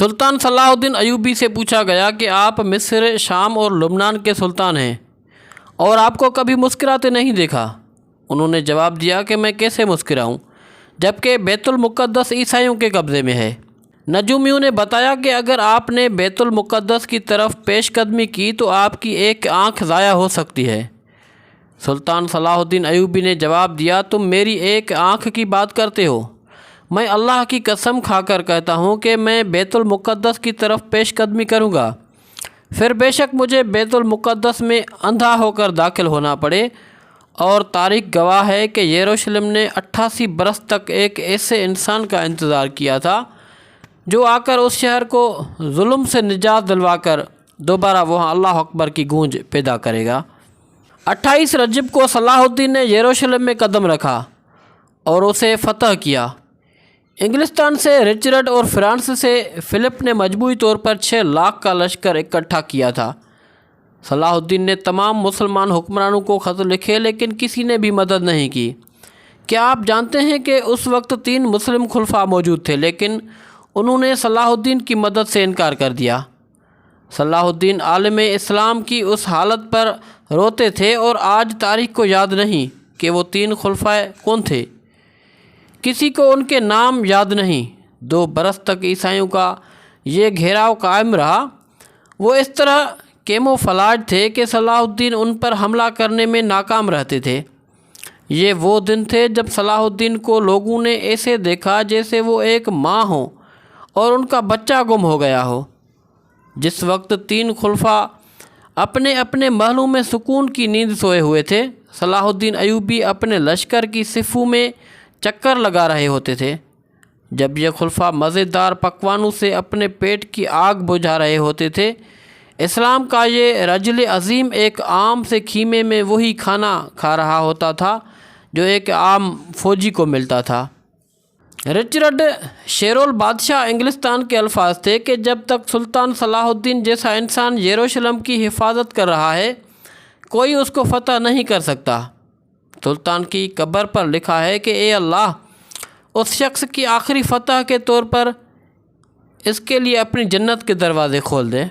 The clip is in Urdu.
سلطان صلاح الدین ایوبی سے پوچھا گیا کہ آپ مصر، شام اور لبنان کے سلطان ہیں اور آپ کو کبھی مسکراتے نہیں دیکھا۔ انہوں نے جواب دیا کہ میں کیسے مسکراؤں جبکہ بیت المقدس عیسائیوں کے قبضے میں ہے۔ نجومیوں نے بتایا کہ اگر آپ نے بیت المقدس کی طرف پیش قدمی کی تو آپ کی ایک آنکھ ضائع ہو سکتی ہے۔ سلطان صلاح الدین ایوبی نے جواب دیا، تم میری ایک آنکھ کی بات کرتے ہو؟ میں اللہ کی قسم کھا کر کہتا ہوں کہ میں بیت المقدس کی طرف پیش قدمی کروں گا، پھر بے شک مجھے بیت المقدس میں اندھا ہو کر داخل ہونا پڑے۔ اور تاریخ گواہ ہے کہ یروشلم نے 88 برس تک ایک ایسے انسان کا انتظار کیا تھا جو آ کر اس شہر کو ظلم سے نجات دلوا کر دوبارہ وہاں اللہ اکبر کی گونج پیدا کرے گا۔ 28 رجب کو صلاح الدین نے یروشلم میں قدم رکھا اور اسے فتح کیا۔ انگلستان سے رچرڈ اور فرانس سے فلپ نے مجموعی طور پر 6 لاکھ کا لشکر اکٹھا کیا تھا۔ صلاح الدین نے تمام مسلمان حکمرانوں کو خط لکھے لیکن کسی نے بھی مدد نہیں کی۔ کیا آپ جانتے ہیں کہ اس وقت 3 مسلم خلفاء موجود تھے لیکن انہوں نے صلاح الدین کی مدد سے انکار کر دیا۔ صلاح الدین عالم اسلام کی اس حالت پر روتے تھے اور آج تاریخ کو یاد نہیں کہ وہ 3 خلفاء کون تھے۔ کسی کو ان کے نام یاد نہیں۔ 2 برس تک عیسائیوں کا یہ گھیراؤ قائم رہا۔ وہ اس طرح کیموفلاج تھے کہ صلاح الدین ان پر حملہ کرنے میں ناکام رہتے تھے۔ یہ وہ دن تھے جب صلاح الدین کو لوگوں نے ایسے دیکھا جیسے وہ ایک ماں ہو اور ان کا بچہ گم ہو گیا ہو۔ جس وقت 3 خلفاء اپنے اپنے محلوں میں سکون کی نیند سوئے ہوئے تھے، صلاح الدین ایوبی اپنے لشکر کی صفوں میں چکر لگا رہے ہوتے تھے۔ جب یہ خلفاء مزیدار پکوانوں سے اپنے پیٹ کی آگ بجھا رہے ہوتے تھے، اسلام کا یہ رجل عظیم ایک عام سے خیمے میں وہی کھانا کھا رہا ہوتا تھا جو ایک عام فوجی کو ملتا تھا۔ رچرڈ شیرول بادشاہ انگلستان کے الفاظ تھے کہ جب تک سلطان صلاح الدین جیسا انسان یروشلم کی حفاظت کر رہا ہے کوئی اس کو فتح نہیں کر سکتا۔ سلطان کی قبر پر لکھا ہے کہ اے اللہ، اس شخص کی آخری فتح کے طور پر اس کے لیے اپنی جنت کے دروازے کھول دے۔